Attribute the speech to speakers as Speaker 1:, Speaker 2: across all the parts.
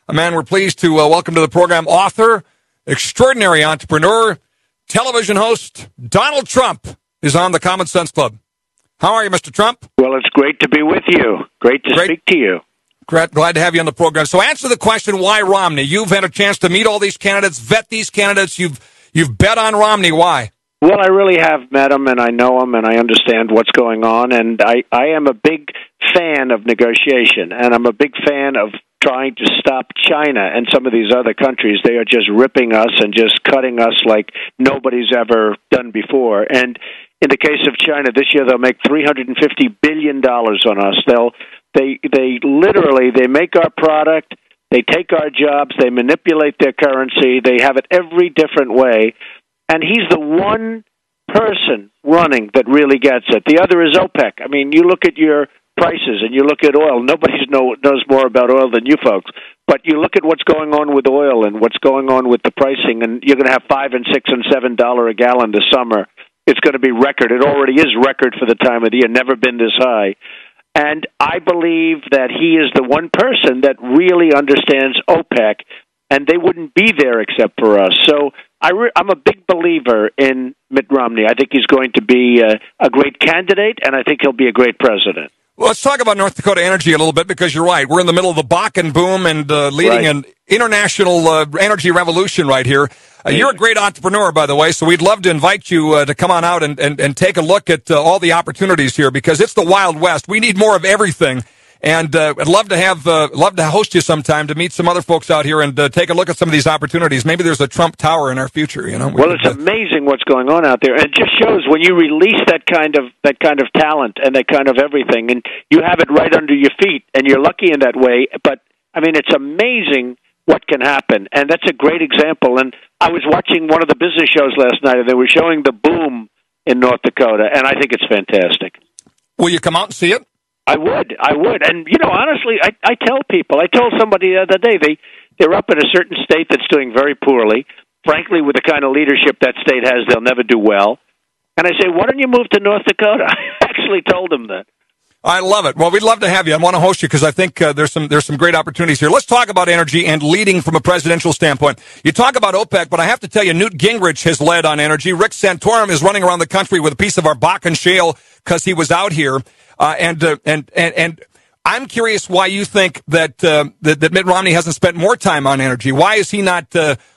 Speaker 1: a man we're pleased to welcome to the program, author, extraordinary entrepreneur, television host, Donald Trump is on the Common Sense Club. How are you, Mr. Trump?
Speaker 2: Well, it's great to be with you. Great to speak to you.
Speaker 1: Glad to have you on the program. So answer the question, why Romney? You've had a chance to meet all these candidates, vet these candidates. You've bet on Romney. Why?
Speaker 2: Well, I really have met him, and I know him, and I understand what's going on. And I am a big fan of negotiation, and I'm a big fan of trying to stop China and some of these other countries. They are just ripping us and just cutting us like nobody's ever done before. And in the case of China, this year they'll make $350 billion on us. They literally make our product, they take our jobs, they manipulate their currency, they have it every different way. And he's the one person running that really gets it. The other is OPEC. I mean, you look at your prices and you look at oil. Nobody knows more about oil than you folks. But you look at what's going on with oil and what's going on with the pricing, and you're going to have $5 and $6 and $7 a gallon this summer. It's going to be record. It already is record for the time of the year. Never been this high. And I believe that he is the one person that really understands OPEC, and they wouldn't be there except for us. So I'm a big believer in Mitt Romney. I think he's going to be a great candidate, and I think he'll be a great president.
Speaker 1: Well, let's talk about North Dakota energy a little bit, because you're right. We're in the middle of the Bakken boom and leading an international energy revolution right here. You're a great entrepreneur, by the way, so we'd love to invite you to come on out and take a look at all the opportunities here, because it's the Wild West. We need more of everything. And I'd love to host you sometime to meet some other folks out here and take a look at some of these opportunities. Maybe there's a Trump Tower in our future. You know.
Speaker 2: Well, it's amazing what's going on out there, and it just shows when you release that kind of talent and that kind of everything, and you have it right under your feet, and you're lucky in that way. But I mean, it's amazing what can happen, and that's a great example. And I was watching one of the business shows last night, and they were showing the boom in North Dakota, and I think it's fantastic.
Speaker 1: Will you come out and see it?
Speaker 2: I would. And, honestly, I tell people, I told somebody the other day, they're up in a certain state that's doing very poorly. Frankly, with the kind of leadership that state has, they'll never do well. And I say, why don't you move to North Dakota? I actually told them that.
Speaker 1: I love it. Well, we'd love to have you. I want to host you because I think there's some great opportunities here. Let's talk about energy and leading from a presidential standpoint. You talk about OPEC, but I have to tell you, Newt Gingrich has led on energy. Rick Santorum is running around the country with a piece of our Bakken shale because he was out here. And I'm curious why you think that Mitt Romney hasn't spent more time on energy. Why is he not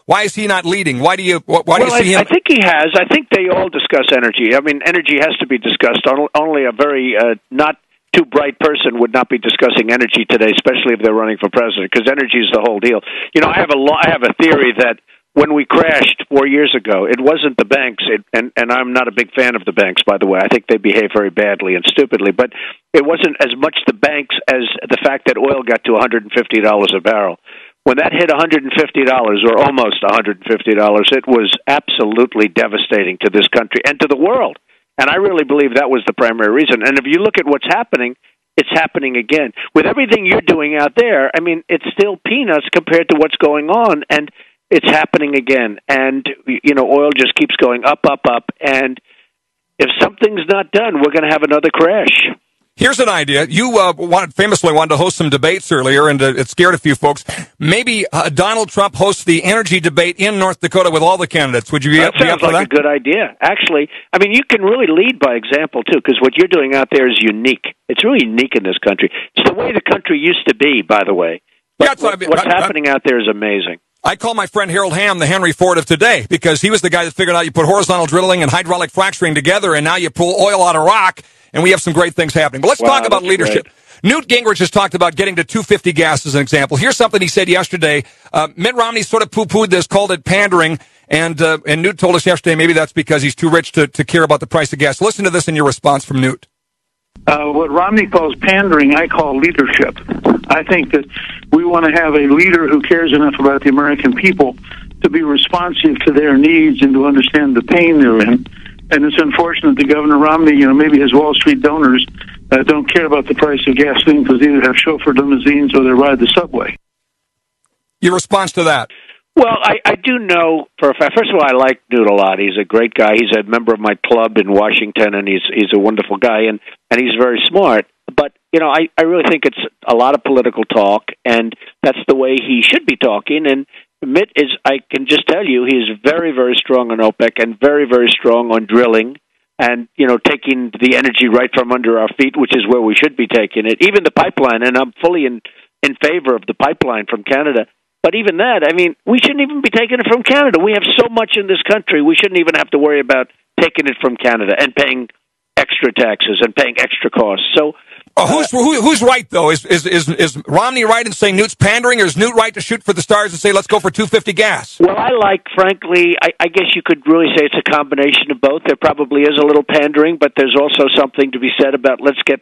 Speaker 1: leading? Why do you see him?
Speaker 2: I think he has. I think they all discuss energy. I mean, energy has to be discussed. Only a very not too bright person would not be discussing energy today, especially if they're running for president, because energy is the whole deal. I have a theory that when we crashed 4 years ago, it wasn't the banks, and I'm not a big fan of the banks, by the way. I think they behave very badly and stupidly, but it wasn't as much the banks as the fact that oil got to $150 a barrel. When that hit $150, or almost $150, it was absolutely devastating to this country and to the world. And I really believe that was the primary reason. And if you look at what's happening, it's happening again. With everything you're doing out there, I mean, it's still peanuts compared to what's going on, and it's happening again. And, oil just keeps going up, up, up. And if something's not done, we're going to have another crash.
Speaker 1: Here's an idea. You famously wanted to host some debates earlier, and it scared a few folks. Maybe Donald Trump hosts the energy debate in North Dakota with all the candidates. Would you be up for that?
Speaker 2: That sounds like a good idea. Actually, I mean, you can really lead by example, too, because what you're doing out there is unique. It's really unique in this country. It's the way the country used to be, by the way. But what's happening out there is amazing.
Speaker 1: I call my friend Harold Hamm the Henry Ford of today, because he was the guy that figured out you put horizontal drilling and hydraulic fracturing together, and now you pull oil out of rock, and we have some great things happening. But let's talk about leadership. Great. Newt Gingrich has talked about getting to 250 gas as an example. Here's something he said yesterday. Mitt Romney sort of poo-pooed this, called it pandering, and Newt told us yesterday maybe that's because he's too rich to care about the price of gas. Listen to this in your response from Newt.
Speaker 3: What Romney calls pandering, I call leadership. I think that we want to have a leader who cares enough about the American people to be responsive to their needs and to understand the pain they're in. And it's unfortunate that Governor Romney, maybe his Wall Street donors don't care about the price of gasoline because they either have chauffeur limousines or they ride the subway.
Speaker 1: Your response to that?
Speaker 2: Well, I do know for a fact. First of all, I like Newt a lot. He's a great guy. He's a member of my club in Washington, and he's a wonderful guy, and he's very smart. But I really think it's a lot of political talk, and that's the way he should be talking. And Mitt I can just tell you, he is very, very strong on OPEC and very, very strong on drilling and, taking the energy right from under our feet, which is where we should be taking it. Even the pipeline, and I'm fully in favor of the pipeline from Canada. But even that, we shouldn't even be taking it from Canada. We have so much in this country, we shouldn't even have to worry about taking it from Canada and paying extra taxes and paying extra costs. So,
Speaker 1: who's right though? Is Romney right in saying Newt's pandering, or is Newt right to shoot for the stars and say let's go for $2.50 gas?
Speaker 2: Well, frankly, I guess you could really say it's a combination of both. There probably is a little pandering, but there's also something to be said about let's get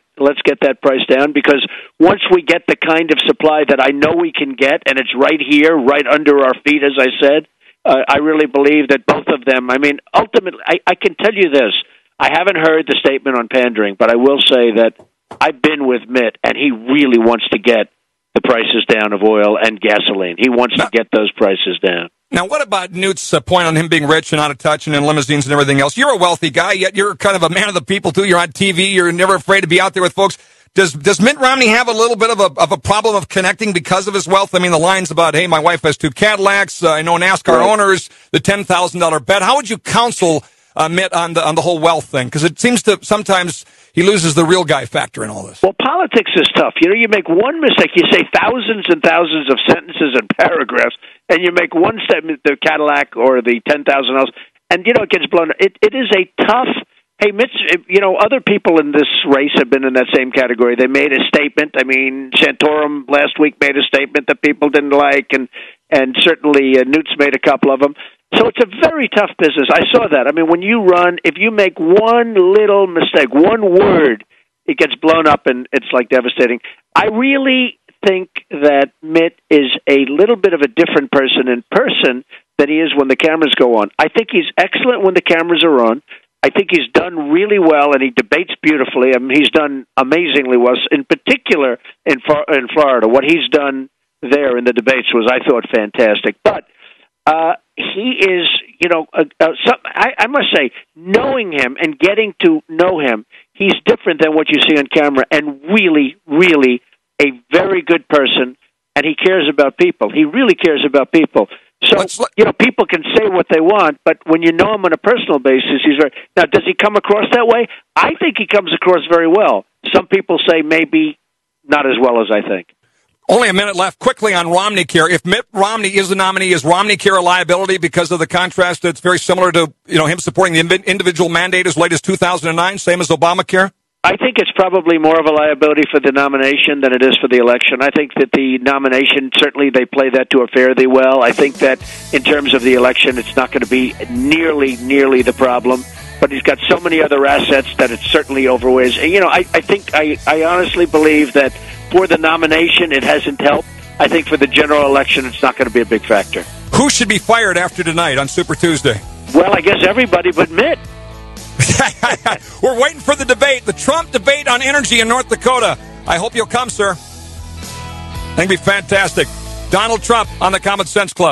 Speaker 2: that price down, because once we get the kind of supply that I know we can get, and it's right here, right under our feet, as I said, I really believe that both of them. Ultimately, I can tell you this. I haven't heard the statement on pandering, but I will say that I've been with Mitt, and he really wants to get the prices down of oil and gasoline. He wants to get those prices down.
Speaker 1: Now, what about Newt's point on him being rich and out of touch and in limousines and everything else? You're a wealthy guy, yet you're kind of a man of the people, too. You're on TV. You're never afraid to be out there with folks. Does Mitt Romney have a little bit of a problem of connecting because of his wealth? The lines about, hey, my wife has 2 Cadillacs, I know NASCAR owners, the $10,000 bet. How would you counsel Mitt on the whole wealth thing? Because it seems to sometimes he loses the real guy factor in all this.
Speaker 2: Well, politics is tough. You make one mistake, you say thousands and thousands of sentences and paragraphs, and you make one statement, the Cadillac or the $10,000, and it gets blown. It is a tough. Hey, Mitch, other people in this race have been in that same category. They made a statement. Santorum last week made a statement that people didn't like, and certainly Newt's made a couple of them. So it's a very tough business. I saw that. When you run, if you make one little mistake, one word, it gets blown up, and it's like devastating. I really think that Mitt is a little bit of a different person in person than he is when the cameras go on. I think he's excellent when the cameras are on. I think he's done really well, and he debates beautifully. He's done amazingly well, in particular in Florida. What he's done there in the debates was, I thought, fantastic. But he is, I must say, knowing him and getting to know him, he's different than what you see on camera, and really, really a very good person, and he cares about people. He really cares about people. So, people can say what they want, but when you know him on a personal basis, he's very... Now, does he come across that way? I think he comes across very well. Some people say maybe not as well as I think.
Speaker 1: Only a minute left. Quickly on Romney Care. If Mitt Romney is the nominee, is Romney Care a liability because of the contrast that's very similar to him supporting the individual mandate as late as 2009, same as Obamacare?
Speaker 2: I think it's probably more of a liability for the nomination than it is for the election. I think that the nomination, certainly they play that to a fairly well. I think that in terms of the election, it's not going to be nearly the problem. But he's got so many other assets that it certainly overweighs. And, I honestly believe that for the nomination, it hasn't helped. I think for the general election, it's not going to be a big factor.
Speaker 1: Who should be fired after tonight on Super Tuesday?
Speaker 2: Well, I guess everybody but Mitt.
Speaker 1: We're waiting for the debate, the Trump debate on energy in North Dakota. I hope you'll come, sir. I think it'd be fantastic. Donald Trump on the Common Sense Club.